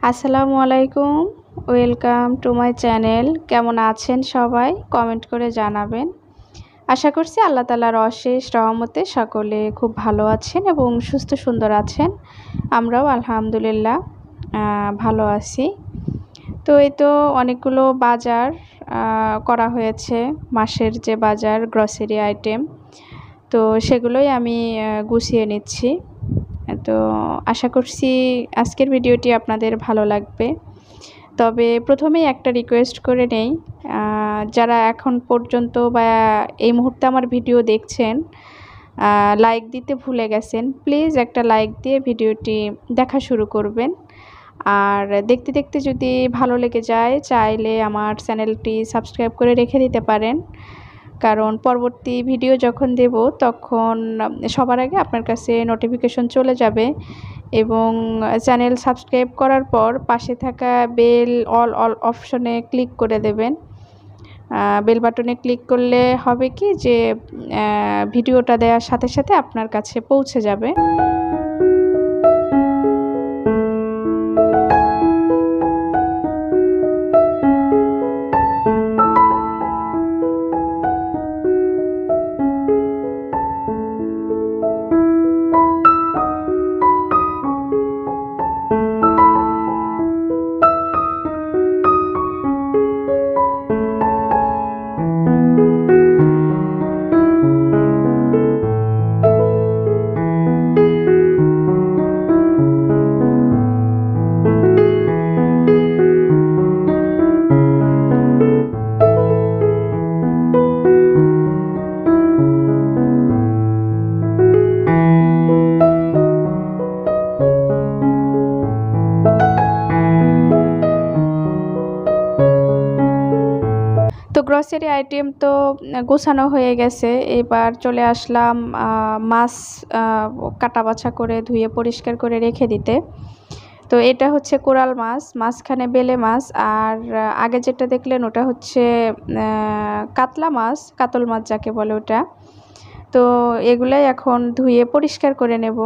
আসসালামু আলাইকুম, welcome to my channel. কেমন আছেন সবাই? কমেন্ট করে জানাবেন। আশা করছি আল্লাহ তাআলার অশেষ রহমতে সকলে খুব ভালো আছেন এবং সুস্থ সুন্দর আছেন। আমরাও আলহামদুলিল্লাহ ভালো আছি। তো এই তো অনেকগুলো বাজার করা হয়েছে, মাসের যে বাজার, গ্রসারি আইটেম, তো সেগুলোই আমি গুছিয়ে নিচ্ছি। তো আশা করছি আজকের ভিডিওটি আপনাদের ভালো লাগবে। তবে প্রথমেই একটা রিকোয়েস্ট করে নেই, যারা এখন পর্যন্ত বা এই মুহূর্তে আমার ভিডিও দেখছেন, লাইক দিতে ভুলে গেছেন, প্লিজ একটা লাইক দিয়ে ভিডিওটি দেখা শুরু করবেন। আর দেখতে দেখতে যদি ভালো লেগে যায়, চাইলে আমার চ্যানেলটি সাবস্ক্রাইব করে রেখে দিতে পারেন, কারণ পরবর্তী ভিডিও যখন দেব তখন সবার আগে আপনার কাছে নোটিফিকেশন চলে যাবে। এবং চ্যানেল সাবস্ক্রাইব করার পর পাশে থাকা বেল অল অপশনে ক্লিক করে দেবেন। বেল বাটনে ক্লিক করলে হবে কি যে ভিডিওটা দেওয়ার সাথে সাথে আপনার কাছে পৌঁছে যাবে। তো গ্রসারি আইটেম তো গোছানো হয়ে গেছে। এবার চলে আসলাম মাছ কাটা বাছা করে ধুয়ে পরিষ্কার করে রেখে দিতে। তো এটা হচ্ছে কোরাল মাছ, মাঝখানে বেলে মাছ, আর আগে যেটা দেখলেন ওটা হচ্ছে কাতলা মাছ, কাতল মাছ যাকে বলে ওটা। তো এগুলাই এখন ধুয়ে পরিষ্কার করে নেব।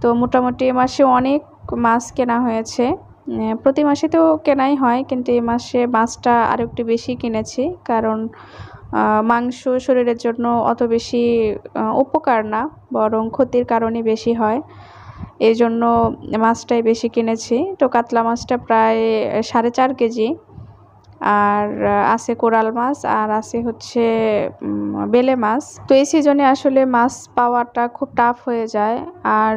তো মোটামুটি এ মাসে অনেক মাছ কেনা হয়েছে। প্রতি মাসে তো কেনাই হয়, কিন্তু এই মাসে মাছটা আরও একটু বেশি কিনেছি, কারণ মাংস শরীরের জন্য অত বেশি উপকার না, বরং ক্ষতির কারণে বেশি হয়। এই জন্য মাছটাই বেশি কিনেছি। তো কাতলা মাছটা প্রায় 4.5 কেজি, আর আছে কোরাল মাছ, আর আছে হচ্ছে বেলে মাছ। তো এই সিজনে আসলে মাছ পাওয়াটা খুব টাফ হয়ে যায়। আর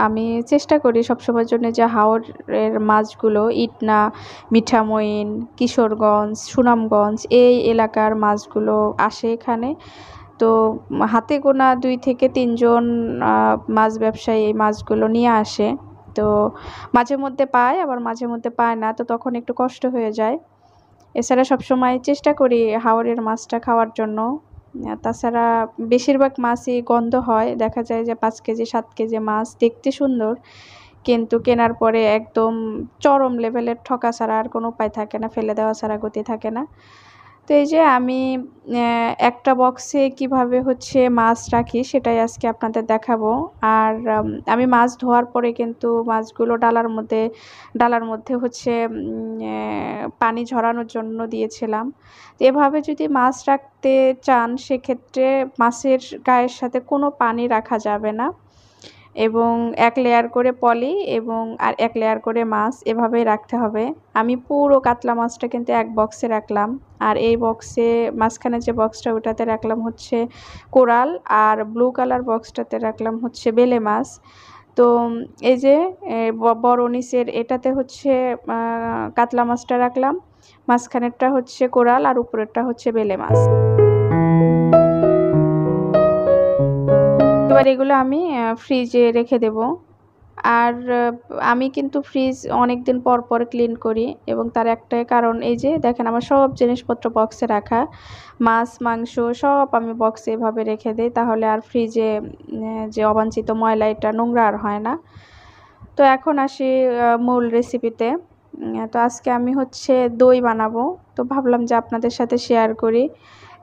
আমি চেষ্টা করি সবসময়ের জন্য যে হাওরের মাছগুলো, ইটনা, মিঠামইন, কিশোরগঞ্জ, সুনামগঞ্জ এই এলাকার মাছগুলো আসে এখানে। তো হাতে গোনা 2 থেকে 3 জন মাছ ব্যবসায়ী এই মাছগুলো নিয়ে আসে। তো মাঝে মধ্যে পায়, আবার মাঝে মধ্যে পায় না, তো তখন একটু কষ্ট হয়ে যায়। এছাড়া সবসময় চেষ্টা করি হাওরের মাছটা খাওয়ার জন্য। তাছাড়া বেশিরভাগ মাছই গন্ধ হয়, দেখা যায় যে 5 কেজি 7 কেজি মাছ দেখতে সুন্দর, কিন্তু কেনার পরে একদম চরম লেভেলের ঠকা ছাড়া আর কোনো উপায় থাকে না, ফেলে দেওয়া ছাড়া গতি থাকে না। তো এই যে আমি একটা বক্সে কিভাবে হচ্ছে মাছ রাখি সেটাই আজকে আপনাদের দেখাবো। আর আমি মাছ ধোয়ার পরে কিন্তু মাছগুলো ডালার মধ্যে হচ্ছে পানি ঝরানোর জন্য দিয়েছিলাম। তো এভাবে যদি মাছ রাখতে চান সেক্ষেত্রে মাছের গায়ের সাথে কোনো পানি রাখা যাবে না, এবং 1 লেয়ার করে পলি এবং আর 1 লেয়ার করে মাছ এভাবেই রাখতে হবে। আমি পুরো কাতলা মাছটা কিন্তু এক বক্সে রাখলাম, আর এই বক্সে মাঝখানে যে বক্সটা ওটাতে রাখলাম হচ্ছে কোরাল, আর ব্লু কালার বক্সটাতে রাখলাম হচ্ছে বেলে মাছ। তো এই যে বড় নিচের এটাতে হচ্ছে কাতলা মাছটা রাখলাম, মাঝখানেরটা হচ্ছে কোরাল, আর উপরেরটা হচ্ছে বেলে মাছ। এবার এগুলো আমি ফ্রিজে রেখে দেব। আর আমি কিন্তু ফ্রিজ অনেক দিন পর পর ক্লিন করি, এবং তার একটাই কারণ এই যে দেখেন আমার সব জিনিসপত্র বক্সে রাখা, মাছ মাংস সব আমি বক্সে এভাবে রেখে দেই, তাহলে আর ফ্রিজে যে অবাঞ্ছিত ময়লা এটা নোংরা আর হয় না। তো এখন আসি মূল রেসিপিতে। তো আজকে আমি হচ্ছে দই বানাবো, তো ভাবলাম যে আপনাদের সাথে শেয়ার করি।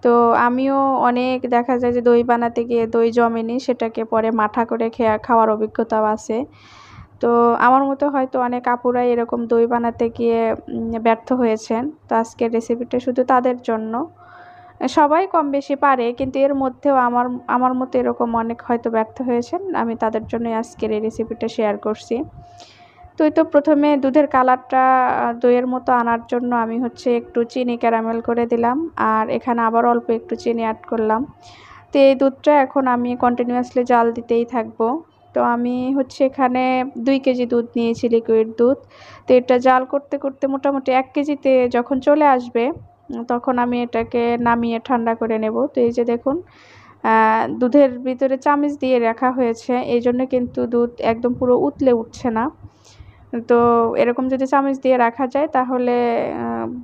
তো আমিও অনেক দেখা যায় যে দই বানাতে গিয়ে দই জমেনি, সেটাকে পরে মাঠা করে খাওয়ার অভিজ্ঞতাও আছে। তো আমার মতো হয়তো অনেক আপুরাই এরকম দই বানাতে গিয়ে ব্যর্থ হয়েছেন। তো আজকের রেসিপিটা শুধু তাদের জন্য। সবাই কম বেশি পারে, কিন্তু এর মধ্যেও আমার মতো এরকম অনেক হয়তো ব্যর্থ হয়েছেন। আমি তাদের জন্যই আজকের এই রেসিপিটা শেয়ার করছি। তো প্রথমে দুধের কালারটা দইয়ের মতো আনার জন্য আমি হচ্ছে একটু চিনি ক্যারামেল করে দিলাম, আর এখানে আবার অল্প একটু চিনি অ্যাড করলাম। তো এই দুধটা এখন আমি কন্টিনিউয়াসলি জাল দিতেই থাকবো। তো আমি হচ্ছে এখানে 2 কেজি দুধ নিয়েছি, লিকুইড দুধ। তো এটা জাল করতে করতে মোটামুটি 1 কেজিতে যখন চলে আসবে তখন আমি এটাকে নামিয়ে ঠান্ডা করে নেব। তো এই যে দেখুন, দুধের ভিতরে চামচ দিয়ে রাখা হয়েছে, এই জন্য কিন্তু দুধ একদম পুরো উতলে উঠছে না। তো এরকম যদি চামচ দিয়ে রাখা যায় তাহলে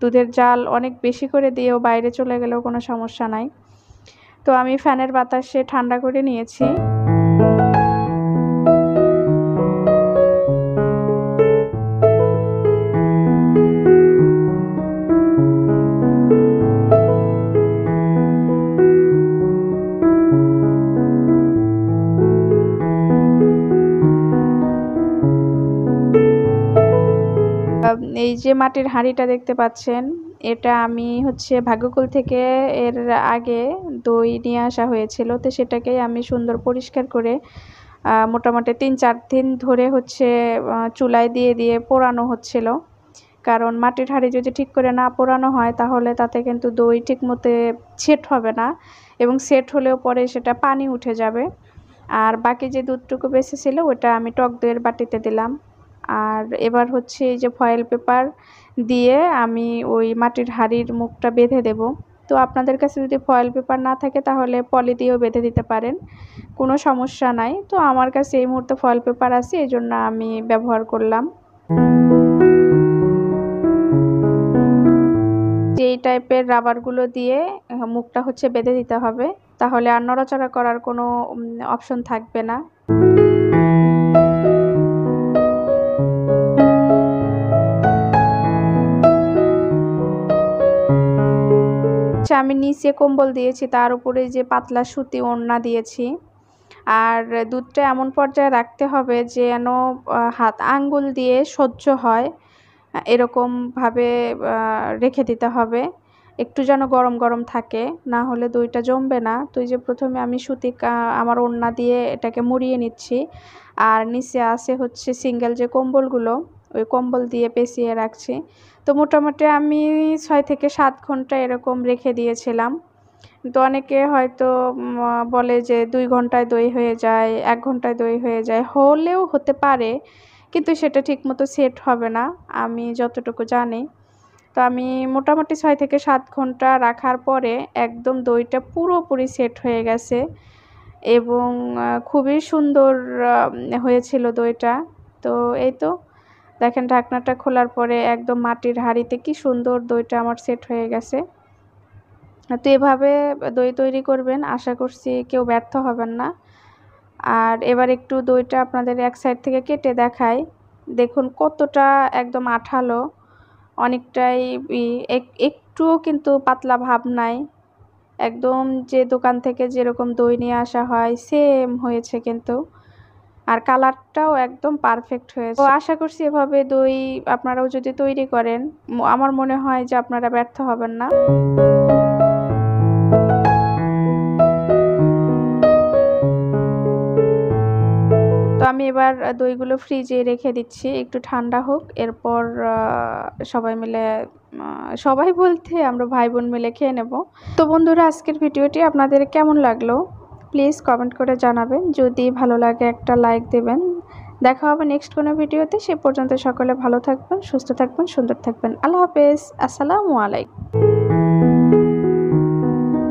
দুধের জাল অনেক বেশি করে দিয়েও বাইরে চলে গেলেও কোনো সমস্যা নাই। তো আমি ফ্যানের বাতাসে ঠান্ডা করে নিয়েছি। এই যে মাটির হাঁড়িটা দেখতে পাচ্ছেন, এটা আমি হচ্ছে ভাগ্যকুল থেকে এর আগে দই নিয়ে আসা হয়েছিল। তো সেটাকেই আমি সুন্দর পরিষ্কার করে মোটামুটি 3-4 দিন ধরে হচ্ছে চুলায় দিয়ে পোড়ানো হচ্ছিল। কারণ মাটির হাঁড়ি যদি ঠিক করে না পোড়ানো হয় তাহলে তাতে কিন্তু দই ঠিকমতো সেট হবে না, এবং সেট হলেও পরে সেটা পানি উঠে যাবে। আর বাকি যে দুধটুকু বেঁচে ছিল ওটা আমি টক দইয়ের বাটিতে দিলাম। আর এবার হচ্ছে এই যে ফয়েল পেপার দিয়ে আমি ওই মাটির হাঁড়ির মুখটা বেঁধে দেব। তো আপনাদের কাছে যদি ফয়েল পেপার না থাকে তাহলে পলি দিয়েও বেঁধে দিতে পারেন, কোনো সমস্যা নাই। তো আমার কাছে এই মুহূর্তে ফয়েল পেপার আছে, এই জন্য আমি ব্যবহার করলাম। যে এই টাইপের রাবারগুলো দিয়ে মুখটা হচ্ছে বেঁধে দিতে হবে, তাহলে আর নড়াচড়া করার কোনো অপশন থাকবে না। আমি নিচে কম্বল দিয়েছি, তার উপরে যে পাতলা সুতি ওড়না দিয়েছি। আর দুধটা এমন পর্যায়ে রাখতে হবে যেন হাত আঙ্গুল দিয়ে সহ্য হয়, এরকমভাবে রেখে দিতে হবে। একটু যেন গরম গরম থাকে, না হলে দইটা জমবে না। তো এই যে প্রথমে আমি সুতি আমার ওড়না দিয়ে এটাকে মুড়িয়ে নিচ্ছি, আর নিচে আছে হচ্ছে সিঙ্গেল যে কম্বলগুলো, ওই কম্বল দিয়ে পেঁচিয়ে রাখছি। তো মোটামুটি আমি 6 থেকে 7 ঘন্টা এরকম রেখে দিয়েছিলাম। তো অনেকে হয়তো বলে যে 2 ঘন্টায় দই হয়ে যায়, 1 ঘন্টায় দই হয়ে যায়, হলেও হতে পারে, কিন্তু সেটা ঠিকমতো সেট হবে না আমি যতটুকু জানি। তো আমি মোটামুটি 6 থেকে 7 ঘন্টা রাখার পরে একদম দইটা পুরোপুরি সেট হয়ে গেছে, এবং খুবই সুন্দর হয়েছিল দইটা। তো এই তো দেখেন, ঢাকনাটা খোলার পরে একদম মাটির হাঁড়িতে কি সুন্দর দইটা আমার সেট হয়ে গেছে। তো এভাবে দই তৈরি করবেন, আশা করছি কেউ ব্যর্থ হবেন না। আর এবার একটু দইটা আপনাদের এক সাইড থেকে কেটে দেখাই। দেখুন কতটা একদম আঠালো, অনেকটাই একটুও কিন্তু পাতলা ভাব নাই। একদম যে দোকান থেকে যেরকম দই নিয়ে আসা হয় সেম হয়েছে কিন্তু। আর কালারটাও একদম পারফেক্ট হয়েছে। তো আশা করছি এভাবে দই আপনারাও যদি তৈরি করেন, আমার মনে হয় যে আপনারা ব্যর্থ হবেন না। তো আমি এবার দইগুলো ফ্রিজে রেখে দিচ্ছি একটু ঠান্ডা হোক, এরপর সবাই মিলে, সবাই বলতে আমরা ভাই বোন মিলে খেয়ে নেব। তো বন্ধুরা, আজকের ভিডিওটি আপনাদের কেমন লাগলো প্লিজ কমেন্ট করে জানাবেন। যদি ভালো লাগে একটা লাইক দেবেন। দেখা হবে নেক্সট কোনো ভিডিওতে। সে পর্যন্ত সকলে ভালো থাকবেন, সুস্থ থাকবেন, সুন্দর থাকবেন। আল্লাহ হাফেজ, আসসালামু আলাইকুম।